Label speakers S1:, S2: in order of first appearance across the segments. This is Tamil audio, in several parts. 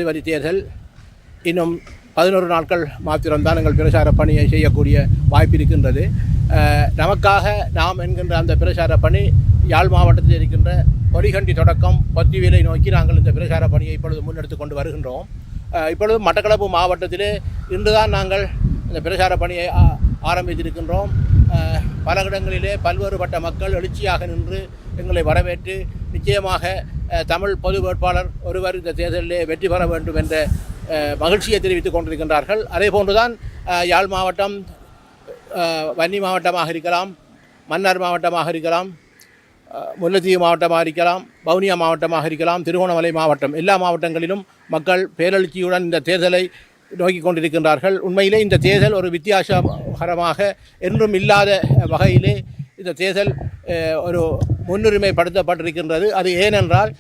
S1: ஜனாதிபதி தேர்தல் இன்னும் 11 நாட்கள் மாத்திரம்தான் எங்கள் பிரச்சார பணியை செய்யக்கூடிய வாய்ப்பு இருக்கின்றது. நமக்காக நாம் என்கின்ற அந்த பிரச்சார பணி யாழ் மாவட்டத்தில் இருக்கின்ற பொலிகண்டி தொடக்கம் பொத்திவேலை நோக்கி நாங்கள் இந்த பிரச்சார பணியை இப்பொழுது முன்னெடுத்து கொண்டு வருகின்றோம். இப்பொழுது மட்டக்களப்பு மாவட்டத்திலே இன்றுதான் நாங்கள் இந்த பிரச்சார பணியை ஆரம்பித்திருக்கின்றோம். பல இடங்களிலே பல்வேறுபட்ட மக்கள் எழுச்சியாக நின்று எங்களை வரவேற்று நிச்சயமாக தமிழ் பொது வேட்பாளர் ஒருவர் இந்த தேர்தலிலே வெற்றி பெற வேண்டும் என்ற மகிழ்ச்சியை தெரிவித்துக் கொண்டிருக்கின்றார்கள். அதே போன்றுதான் யாழ் மாவட்டம் வன்னி மாவட்டமாக இருக்கலாம், மன்னார் மாவட்டமாக இருக்கலாம், முல்லைத்தீவு மாவட்டமாக இருக்கலாம், வவுனியா மாவட்டமாக இருக்கலாம், திருகோணமலை மாவட்டம், எல்லா மாவட்டங்களிலும் மக்கள் பேரெழுச்சியுடன் இந்த தேர்தலை நோக்கி கொண்டிருக்கின்றார்கள். உண்மையிலே இந்த தேர்தல் ஒரு வித்தியாசகரமாக என்றும் இல்லாத வகையிலே இந்த தேர்தல் ஒரு முன்னுரிமைப்படுத்தப்பட்டிருக்கின்றது. அது ஏனென்றால்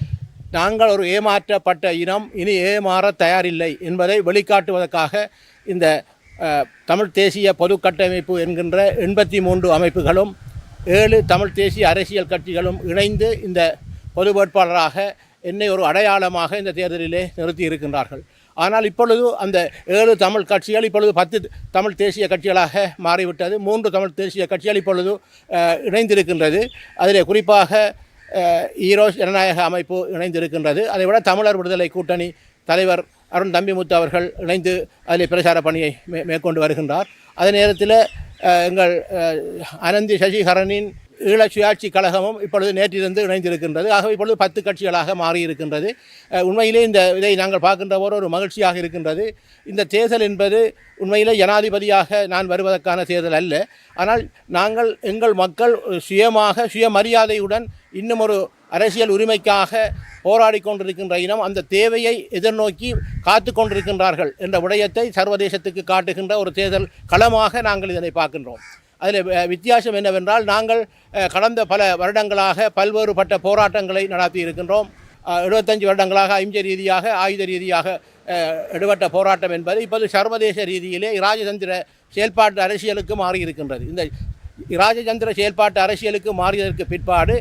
S1: நாங்கள் ஒரு ஏமாற்றப்பட்ட இனம் இனி ஏமாற தயாரில்லை என்பதை வெளிக்காட்டுவதற்காக இந்த தமிழ் தேசிய பொது கட்டமைப்பு என்கின்ற 83 அமைப்புகளும் 7 தமிழ் தேசிய அரசியல் கட்சிகளும் இணைந்து இந்த பொது வேட்பாளராக என்னை ஒரு அடையாளமாக இந்த தேர்தலிலே நிறுத்தி இருக்கின்றார்கள். ஆனால் இப்பொழுது அந்த 7 தமிழ் கட்சிகள் இப்பொழுது 10 தமிழ் தேசிய கட்சிகளாக மாறிவிட்டது. 3 தமிழ் தேசிய கட்சிகள் இப்பொழுது இணைந்திருக்கின்றது. அதில் குறிப்பாக ஈரோஸ் ஜனநாயக அமைப்பு இணைந்திருக்கின்றது. அதைவிட தமிழர் விடுதலை கூட்டணி தலைவர் அருண் தம்பிமுத்து அவர்கள் இணைந்து அதில் பிரச்சார பணியை மேற்கொண்டு வருகின்றார். அதே நேரத்தில் எங்கள் அனந்தி சசிகரனின் ஈழ சுயாட்சி கழகமும் இப்பொழுது நேற்றிலிருந்து இணைந்திருக்கின்றது. ஆகவே இப்பொழுது 10 கட்சிகளாக மாறியிருக்கின்றது. உண்மையிலே இதை நாங்கள் பார்க்கின்ற போது ஒரு மகிழ்ச்சியாக இருக்கின்றது. இந்த தேர்தல் என்பது உண்மையிலே ஜனாதிபதியாக நான் வருவதற்கான தேர்தல் அல்ல. ஆனால் நாங்கள் எங்கள் மக்கள் சுயமரியாதையுடன் இன்னும் ஒரு அரசியல் உரிமைக்காக போராடி கொண்டிருக்கின்ற இனம் அந்த தேவையை எதிர்நோக்கி காத்து கொண்டிருக்கின்றார்கள் என்ற விடயத்தை சர்வதேசத்துக்கு காட்டுகின்ற ஒரு தேர்தல் களமாக நாங்கள் இதனை பார்க்கின்றோம். அதில் வித்தியாசம் என்னவென்றால் நாங்கள் கடந்த பல வருடங்களாக பல்வேறுபட்ட போராட்டங்களை நடத்தி இருக்கின்றோம். 75 வருடங்களாக ஐம்ச ரீதியாக ஆயுத ரீதியாக எடுபட்ட போராட்டம் என்பது இப்போது சர்வதேச ரீதியிலே இராஜதந்திர செயல்பாட்டு அரசியலுக்கு மாறியிருக்கின்றது. இந்த இராஜதந்திர செயல்பாட்டு அரசியலுக்கு மாறியதற்கு பிற்பாடு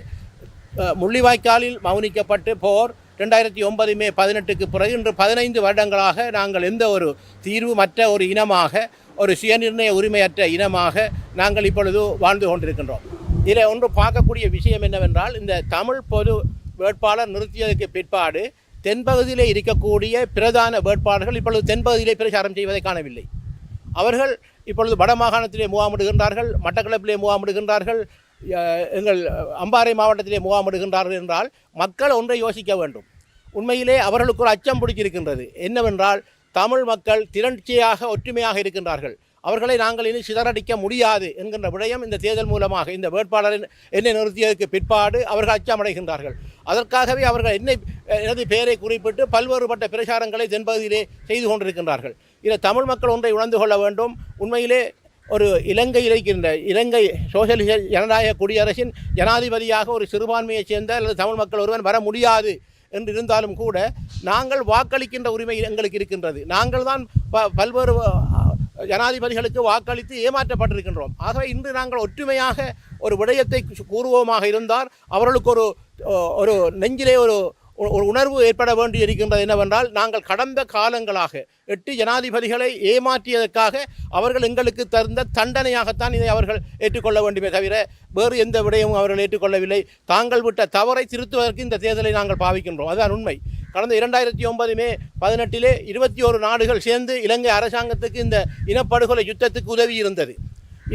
S1: முள்ளிவாய்க்காலில் மௌனிக்கப்பட்டு போர் 2009 மே 18க்கு பிறகு இன்று 15 வருடங்களாக நாங்கள் எந்த ஒரு தீர்வுமற்ற ஒரு இனமாக, ஒரு சுயநிர்ணய உரிமையற்ற இனமாக நாங்கள் இப்பொழுது வாழ்ந்து கொண்டிருக்கின்றோம். இதில் ஒன்று பார்க்கக்கூடிய விஷயம் என்னவென்றால், இந்த தமிழ் பொது வேட்பாளர் நிறுத்தியதற்கு பிற்பாடு தென்பகுதியிலே இருக்கக்கூடிய பிரதான வேட்பாளர்கள் இப்பொழுது தென்பகுதியிலே பிரச்சாரம் செய்வதை காணவில்லை. அவர்கள் இப்பொழுது வடமாகாணத்திலே முகாமிடுகின்றார்கள், மட்டக்களப்பிலே முகாமிடுகின்றார்கள், எங்கள் அம்பாறை மாவட்டத்திலே முகாமிடுகின்றார்கள். என்றால் மக்கள் ஒன்றை யோசிக்க வேண்டும். உண்மையிலே அவர்களுக்கு ஒரு அச்சம் பிடிச்சிருக்கின்றது. என்னவென்றால், தமிழ் மக்கள் திரட்சியாக ஒற்றுமையாக இருக்கின்றார்கள். அவர்களை நாங்கள் இனி சிதறடிக்க முடியாது என்கின்ற விடயம் இந்த தேர்தல் மூலமாக இந்த வேட்பாளரின் என்னை நிறுத்தியதற்கு பிற்பாடு அவர்கள் அச்சமடைகின்றார்கள். அதற்காகவே அவர்கள் எனது பெயரை குறிப்பிட்டு பல்வேறுபட்ட பிரச்சாரங்களை தென்பகுதியிலே செய்து கொண்டிருக்கின்றார்கள். இதில் தமிழ் மக்கள் ஒன்றை உணர்ந்து கொள்ள வேண்டும். உண்மையிலே ஒரு இலங்கையில் இருக்கின்ற இலங்கை சோசியலிச ஜனநாயக குடியரசின் ஜனாதிபதியாக ஒரு சிறுபான்மையைச் சேர்ந்த அல்லது தமிழ் மக்கள் ஒருவன் வர முடியாது என்று இருந்தாலும் கூட நாங்கள் வாக்களிக்கின்ற உரிமை எங்களுக்கு இருக்கின்றது. நாங்கள் தான் பல்வேறு ஜனாதிபதிகளுக்கு வாக்களித்து ஏமாற்றப்பட்டிருக்கின்றோம். ஆகவே இன்று நாங்கள் ஒற்றுமையாக ஒரு விடயத்தை கூறுவோமாக இருந்தால் அவர்களுக்கு ஒரு நெஞ்சிலே ஒரு உணர்வு ஏற்பட வேண்டி இருக்கின்றது. என்னவென்றால், நாங்கள் கடந்த காலங்களாக 8 ஜனாதிபதிகளை ஏமாற்றியதற்காக அவர்கள் எங்களுக்கு தந்த தண்டனையாகத்தான் இதை அவர்கள் ஏற்றுக்கொள்ள வேண்டுமே தவிர வேறு எந்த விடயமும் அவர்கள் ஏற்றுக்கொள்ளவில்லை. தாங்கள் விட்ட தவறை திருத்துவதற்கு இந்த தேர்தலை நாங்கள் பாவிக்கின்றோம். அதுதான் உண்மை. கடந்த 2009 மே 18 21 நாடுகள் சேர்ந்து இலங்கை அரசாங்கத்துக்கு இந்த இனப்படுகொலை யுத்தத்துக்கு உதவி இருந்தது.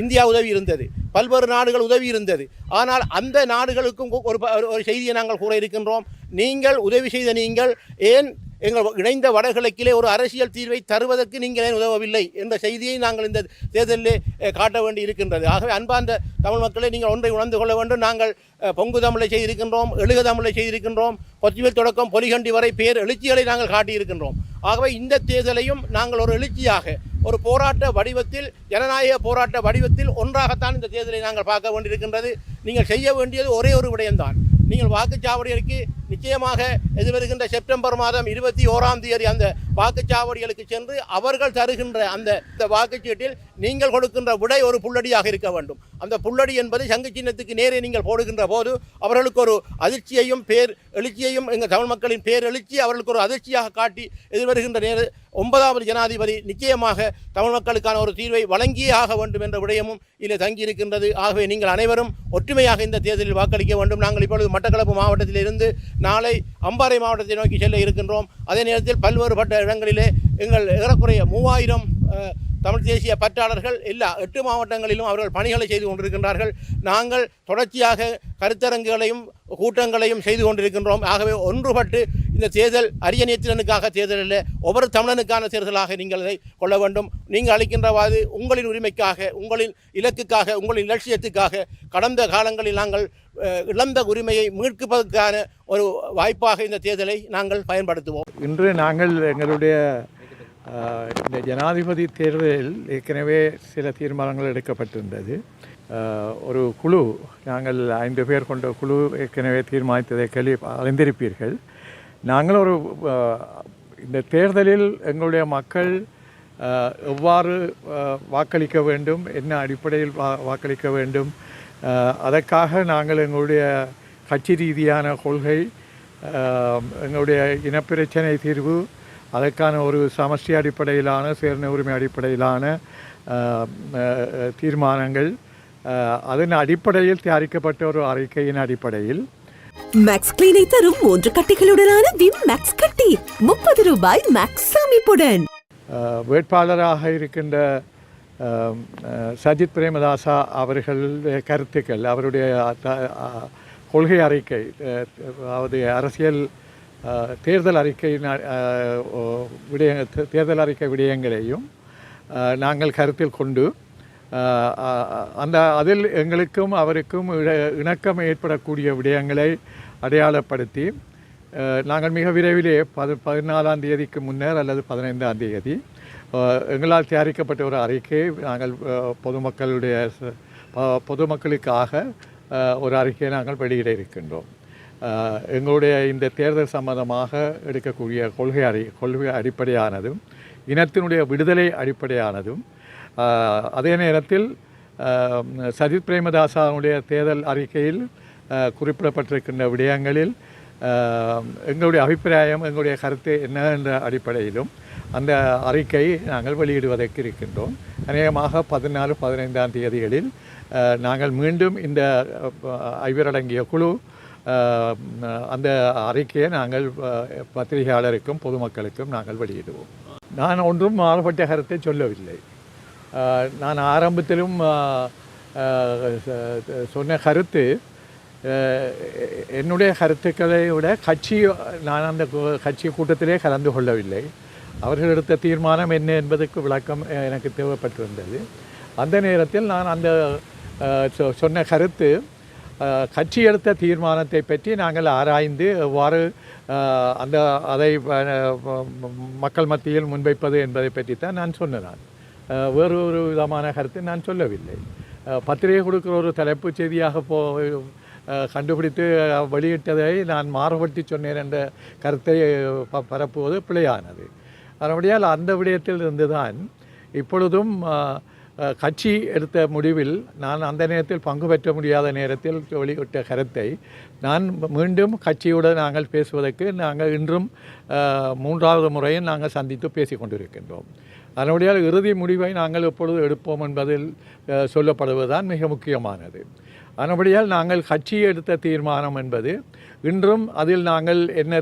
S1: இந்தியா உதவி இருந்தது, பல்வேறு நாடுகள் உதவி இருந்தது. ஆனால் அந்த நாடுகளுக்கும் ஒரு செய்தியை நாங்கள் கூற இருக்கின்றோம். நீங்கள் உதவி செய்த நீங்கள் ஏன் எங்கள் இணைந்த வடகிழக்கிலே ஒரு அரசியல் தீர்வை தருவதற்கு நீங்கள் ஏன் உதவவில்லை என்ற செய்தியை நாங்கள் இந்த தேர்தலிலே காட்ட வேண்டி இருக்கின்றது. ஆகவே அன்பார்ந்த தமிழ் மக்களை நீங்கள் ஒன்றை உணர்ந்து கொள்ள வேண்டும். நாங்கள் பொங்கு தமிழை செய்திருக்கின்றோம், எழுக தமிழை செய்திருக்கின்றோம், பொத்திவேல் தொடக்கம் பொலிகண்டி வரை பேர் எழுச்சிகளை நாங்கள் காட்டியிருக்கின்றோம். ஆகவே இந்த தேர்தலையும் நாங்கள் ஒரு எழுச்சியாக, ஒரு போராட்ட வடிவத்தில், ஜனநாயக போராட்ட வடிவத்தில் ஒன்றாகத்தான் இந்த தேர்தலை நாங்கள் பார்க்க வேண்டியிருக்கின்றது. நீங்கள் செய்ய வேண்டியது ஒரே ஒரு விடயம்தான். நீங்கள் வாக்குச்சாவடிக்கு நிச்சயமாக எதிர்வருகின்ற செப்டம்பர் மாதம் 21ஆம் தேதி அந்த வாக்குச்சாவடிகளுக்கு சென்று அவர்கள் தருகின்ற அந்த வாக்குச்சீட்டில் நீங்கள் கொடுக்கின்ற விடை ஒரு புல்லடியாக இருக்க வேண்டும். அந்த புல்லடி என்பது சங்கு சின்னத்துக்கு நேரே நீங்கள் போடுகின்ற போது அவர்களுக்கு ஒரு அதிர்ச்சியையும் பேர் எழுச்சியையும் எங்கள் தமிழ் மக்களின் பேர் எழுச்சி அவர்களுக்கு ஒரு அதிர்ச்சியாக காட்டி எதிர்வருகின்ற 9வது ஜனாதிபதி நிச்சயமாக தமிழ் மக்களுக்கான ஒரு தீர்வை வழங்கியே ஆக வேண்டும் என்ற விடயமும் இதில் தங்கியிருக்கின்றது. ஆகவே நீங்கள் அனைவரும் ஒற்றுமையாக இந்த தேர்தலில் வாக்களிக்க வேண்டும். நாங்கள் இப்பொழுது மட்டக்களப்பு மாவட்டத்திலிருந்து நாளை அம்பாறை மாவட்டத்தை நோக்கி செல்ல இருக்கின்றோம். அதே நேரத்தில் பல்வேறுபட்ட இடங்களிலே எங்கள் ஏறக்குறைய 3000 தமிழ் தேசிய பற்றாளர்கள் எல்லா 8 மாவட்டங்களிலும் அவர்கள் பணிகளை செய்து கொண்டிருக்கின்றார்கள். நாங்கள் தொடர்ச்சியாக கருத்தரங்குகளையும் கூட்டங்களையும் செய்து கொண்டிருக்கின்றோம். ஆகவே ஒன்றுபட்டு இந்த தேர்தல் அரியநேத்திரனுக்காக தேர்தல் இல்லை, ஒவ்வொரு தமிழனுக்கான தேர்தலாக நீங்கள் இதை கொள்ள வேண்டும். நீங்கள் அளிக்கின்றவாறு உங்களின் உரிமைக்காக, உங்களின் இலக்குக்காக, உங்களின் லட்சியத்துக்காக கடந்த காலங்களில் நாங்கள் இழந்த உரிமையை மீட்பதற்கான ஒரு வாய்ப்பாக இந்த தேர்தலை நாங்கள் பயன்படுத்துவோம்.
S2: இன்று நாங்கள் எங்களுடைய இந்த ஜனாதிபதி தேர்தலில் ஏற்கனவே சில தீர்மானங்கள் எடுக்கப்பட்டிருந்தது. ஒரு குழு, நாங்கள் 5 பேர் கொண்ட குழு ஏற்கனவே தீர்மானித்ததை அறிந்திருப்பீர்கள். நாங்கள் இந்த தேர்தலில் எங்களுடைய மக்கள் எவ்வாறு வாக்களிக்க வேண்டும், என்ன அடிப்படையில் வாக்களிக்க வேண்டும், அதற்காக நாங்கள் எங்களுடைய கட்சி ரீதியான கொள்கை, எங்களுடைய இனப்பிரச்சனை தீர்வு, அதற்கான ஒரு சமஷ்டி அடிப்படையிலான சேர்ந்த உரிமை அடிப்படையிலான தீர்மானங்கள், அதன் அடிப்படையில் தயாரிக்கப்பட்ட ஒரு அறிக்கையின் அடிப்படையில்
S3: மேக்ஸ் கிளீனை தரும் 3 கட்டிகளுடனான விம் மேக்ஸ் கட்டி 30 ரூபாய் மேக்ஸ் சேமிப்புடன்
S2: வேட்பாளராக இருக்கின்ற சஜித் பிரேமதாசா அவர்களுடைய கருத்துக்கள், அவருடைய கொள்கை அறிக்கை, அதாவது அரசியல் தேர்தல் அறிக்கை விடயங்களையும் நாங்கள் கருத்தில் கொண்டு அதில் எங்களுக்கும் அவருக்கும் இணக்கம் ஏற்படக்கூடிய விடயங்களை அடையாளப்படுத்தி நாங்கள் மிக விரைவிலே 14ஆம் தேதிக்கு முன்னர் அல்லது 15ஆம் தேதி எங்களால் தயாரிக்கப்பட்ட ஒரு அறிக்கையை நாங்கள் பொதுமக்களுக்காக ஒரு அறிக்கையை நாங்கள் வெளியிட இருக்கின்றோம். எங்களுடைய இந்த தேர்தல் சம்பந்தமாக எடுக்கக்கூடிய கொள்கை அடிப்படையானதும் இனத்தினுடைய விடுதலை அடிப்படையானதும், அதே நேரத்தில் சஜித் பிரேமதாசாவுடைய தேர்தல் அறிக்கையில் குறிப்பிடப்பட்டிருக்கின்ற விடயங்களில் எங்களுடைய அபிப்பிராயம், எங்களுடைய கருத்து என்ன என்ற அடிப்படையிலும் அந்த அறிக்கை நாங்கள் வெளியிடுவதற்கு இருக்கின்றோம். அநேகமாக 14, 15ஆம் தேதிகளில் நாங்கள் மீண்டும் இந்த 5 அடங்கிய குழு அந்த அறிக்கையை நாங்கள் பத்திரிகையாளருக்கும் பொதுமக்களுக்கும் நாங்கள் வெளியிடுவோம். நான் ஒன்றும் மாறுபட்ட கருத்தை சொல்லவில்லை. நான் ஆரம்பத்திலும் சொன்ன கருத்து, என்னுடைய கருத்துக்களை விட நான் அந்த கட்சி கூட்டத்திலே கலந்து கொள்ளவில்லை. அவர்கள் எடுத்த தீர்மானம் என்ன என்பதற்கு விளக்கம் எனக்கு தேவைப்பட்டிருந்தது. அந்த நேரத்தில் நான் அந்த சொன்ன கருத்து, கட்சி எடுத்த தீர்மானத்தை பற்றி நாங்கள் ஆராய்ந்து எவ்வாறு அதை மக்கள் மத்தியில் முன்வைப்பது என்பதை பற்றித்தான் நான் சொன்னேன். வேறு ஒரு விதமான கருத்து நான் சொல்லவில்லை. பத்திரிகை கொடுக்குற ஒரு தலைப்பு செய்தியாக கண்டுபிடித்து வெளியிட்டதை நான் மாறுபடுத்தி சொன்னேன் என்ற கருத்தை பரப்புவது பிழையானது. அதனுடையால் அந்த விடயத்தில் இருந்துதான் இப்பொழுதும் கட்சி எடுத்த முடிவில் நான் அந்த நேரத்தில் பங்கு பெற்ற முடியாத நேரத்தில் வெளியிட்ட கருத்தை நான் மீண்டும் கட்சியுடன் நாங்கள் பேசுவதற்கு நாங்கள் இன்றும் 3வது முறையும் நாங்கள் சந்தித்து பேசி கொண்டிருக்கின்றோம். அதனுடைய இறுதி முடிவை நாங்கள் எப்பொழுது எடுப்போம் என்பதில் சொல்லப்படுவதுதான் மிக முக்கியமானது. அதன்படியால் நாங்கள் கட்சி எடுத்த தீர்மானம் என்பது இன்றும் அதில் நாங்கள் என்ன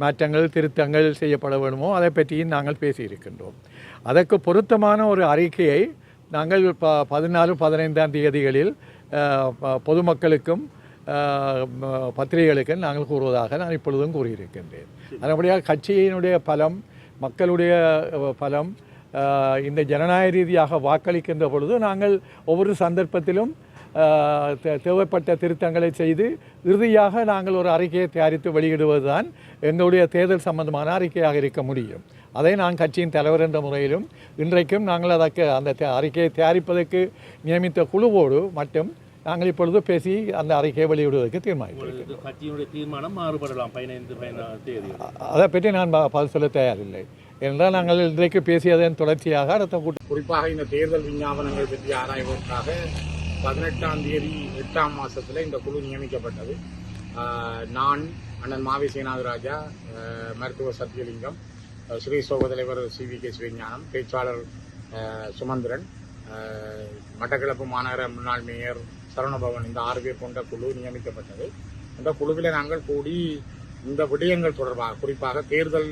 S2: மாற்றங்கள் திருத்தங்கள் செய்யப்பட வேண்டுமோ அதை பற்றியும் நாங்கள் பேசியிருக்கின்றோம். அதற்கு பொருத்தமான ஒரு அறிக்கையை நாங்கள் 14, 15ஆம் தேதிகளில் பொதுமக்களுக்கும் பத்திரிகைகளுக்கும் நாங்கள் கூறுவதாக நான் இப்பொழுதும் கூறியிருக்கின்றேன். அதன்படியாக கட்சியினுடைய பலம், மக்களுடைய பலம், இந்த ஜனநாயக ரீதியாக வாக்களிக்கின்ற பொழுது நாங்கள் ஒவ்வொரு சந்தர்ப்பத்திலும் தேவைப்பட்ட திருத்தங்களை செய்து இறுதியாக நாங்கள் ஒரு அறிக்கையை தயாரித்து வெளியிடுவதுதான் எங்களுடைய தேர்தல் சம்பந்தமான அறிக்கையாக இருக்க முடியும். அதை நான் கட்சியின் தலைவர் என்ற முறையிலும் இன்றைக்கும் நாங்கள் அந்த அறிக்கையை தயாரிப்பதற்கு நியமித்த குழுவோடு மட்டும் நாங்கள் இப்பொழுது பேசி அந்த அறிக்கையை வெளியிடுவதற்கு தீர்மானிக்கிறோம்.
S4: கட்சியினுடைய தீர்மானம் மாறுபடலாம் 15 தேதி.
S2: அதை பற்றி நான் பதில் சொல்ல தயாரில்லை என்றால் நாங்கள் இன்றைக்கு பேசியதன் தொடர்ச்சியாக அடுத்த கூட்டம்.
S5: குறிப்பாக இந்த தேர்தல் விஞ்ஞாபனங்கள் பற்றி ஆராய்வதற்காக 18ஆம் தேதி 8ஆம் மாதத்தில் இந்த குழு நியமிக்கப்பட்டது. நான், அண்ணன் மாவி சேனாதிராஜா, மருத்துவர் சத்தியலிங்கம், ஸ்ரீ சோக தலைவர் CVK சிவஞானம், பேச்சாளர் சுமந்திரன், மட்டக்களப்பு மாநகர முன்னாள் மேயர் சரவணபவன், இந்த 6 பேர் கொண்ட குழு நியமிக்கப்பட்டது. இந்த குழுவில் நாங்கள் கூடி இந்த விடயங்கள் தொடர்பாக, குறிப்பாக தேர்தல்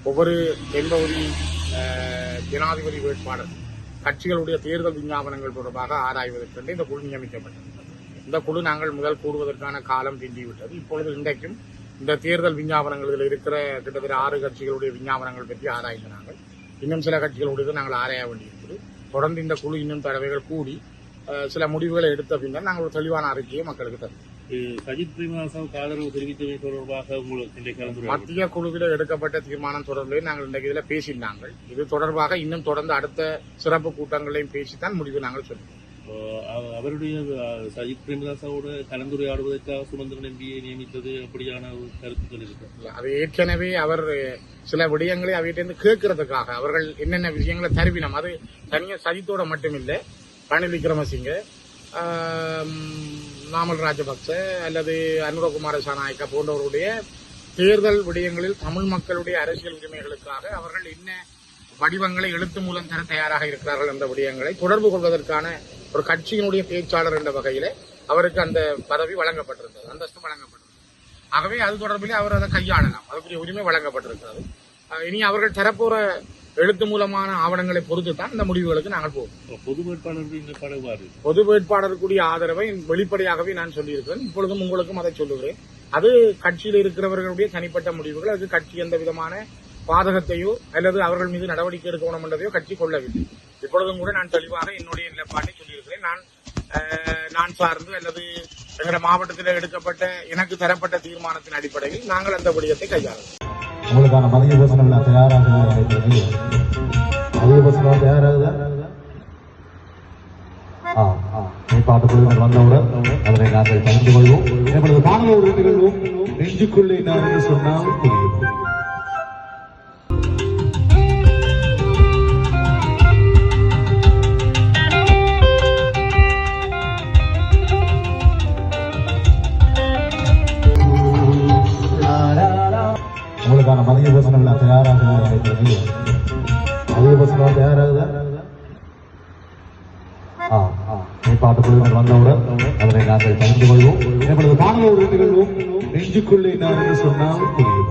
S5: ஒவ்வொரு தென்பகுதி ஜனாதிபதி வேட்பாளர் கட்சிகளுடைய தேர்தல் விஞ்ஞாபனங்கள் தொடர்பாக ஆராய்வதற்கென்று இந்த குழு நியமிக்கப்பட்டது. இந்த குழு நாங்கள் முதல் கூடுவதற்கான காலம் பிந்திவிட்டது. இப்பொழுது இன்றைக்கும் இந்த தேர்தல் விஞ்ஞாபனங்களில் இருக்கிற கிட்டத்தட்ட 6 கட்சிகளுடைய விஞ்ஞாபனங்கள் பற்றி ஆராய்ந்து நாங்கள் இன்னும் சில கட்சிகளுடைய நாங்கள் ஆராய வேண்டியிருக்கிறது. தொடர்ந்து இந்த குழு இன்னும் தடவைகள் கூடி சில முடிவுகளை எடுத்த பின்னர் நாங்கள் ஒரு தெளிவான அறிக்கையை மக்களுக்கு தருவோம்.
S4: சஜித் பிரேமதாசவுக்கு ஆதரவு தெரிவித்தவை தொடர்பாக உங்களுக்கு
S5: மத்திய குழுவில் எடுக்கப்பட்ட தீர்மானம் தொடர்பில் நாங்கள் இன்றைக்கு இதில் பேசினாங்கள். இது தொடர்பாக இன்னும் தொடர்ந்து அடுத்த சிறப்பு கூட்டங்களையும் பேசித்தான் முடிவு நாங்கள் சொல்லுவோம்.
S4: அவருடைய சஜித் பிரேமதாசோடு கலந்துரையாடுவதற்காக சுமந்திரன் எம்பியை நியமித்தது அப்படியான கருத்துக்கள் இருக்கு.
S5: அது ஏற்கனவே அவர் சில விடயங்களை அவையிட்டிருந்து கேட்கறதுக்காக அவர்கள் என்னென்ன விஷயங்களை தருவினோம். அது தனியாக சஜித்தோட மட்டுமில்லை, ரணில் விக்ரமசிங்க, நாமல் ராஜபக்ச அல்லது அனுரகுமார சாநாயக்கா போன்றவருடைய தேர்தல் விடயங்களில் தமிழ் மக்களுடைய அரசியல் உரிமைகளுக்காக அவர்கள் என்ன வடிவங்களை எழுத்து மூலம் தர தயாராக இருக்கிறார்கள் என்ற விடயங்களை தொடர்பு கொள்வதற்கான ஒரு கட்சியினுடைய பேச்சாளர் என்ற வகையில் அவருக்கு அந்த பதவி வழங்கப்பட்டிருந்தது, அந்தஸ்து வழங்கப்பட்டிருந்தது. ஆகவே அது தொடர்பிலே அவர் அதை கையாளலாம், அதுக்குரிய உரிமை வழங்கப்பட்டிருக்கிறது. இனி அவர்கள் தரப்போற எழுத்து மூலமான ஆவணங்களை பொறுத்து தான் இந்த முடிவுகளுக்கு நாங்கள் போவோம். பொது வேட்பாளருக்குரிய ஆதரவை வெளிப்படையாகவே நான் சொல்லியிருக்கிறேன். இப்பொழுதும் உங்களுக்கும் அதை சொல்லுகிறேன். அது கட்சியில் இருக்கிறவர்களுடைய தனிப்பட்ட முடிவுகள். அது கட்சி எந்த விதமான பாதகத்தையோ அல்லது அவர்கள் மீது நடவடிக்கை எடுக்கணும் என்றதையோ கட்சி கொள்ளவில்லை. இப்பொழுதும் கூட நான் தெளிவாக என்னுடைய நிலைப்பாட்டை சொல்லியிருக்கிறேன். நான் சார்ந்து அல்லது எங்களுடைய மாவட்டத்தில் எடுக்கப்பட்ட எனக்கு தரப்பட்ட தீர்மானத்தின் அடிப்படையில் நாங்கள் அந்த விடயத்தை கையாளுவோம்.
S6: உங்களுக்கான மதிய போசனம் தயாராக மதிய போசனம் தயாராகுதா? பாட்டுக்குழுவினர் வந்தவுடன் அதனை நாங்கள் கலந்து கொள்வோம். எங்களது மாணவ உறுப்பினர்களும் நெஞ்சுக்குள்ளே நான் என்று சொன்னால் புரியும். உங்களுக்கான மதிய போசனம் தயாராக மதிய போசனம் தயாராகுதா? பாட்டுக்குழுவினர் வந்தவுடன் அதனை நாங்கள் கலந்து கொள்வோம். எங்களது மாணவ உறுப்பினர்களும் நெஞ்சுக்குள்ளே நான் என்று சொன்னால் புரியும்.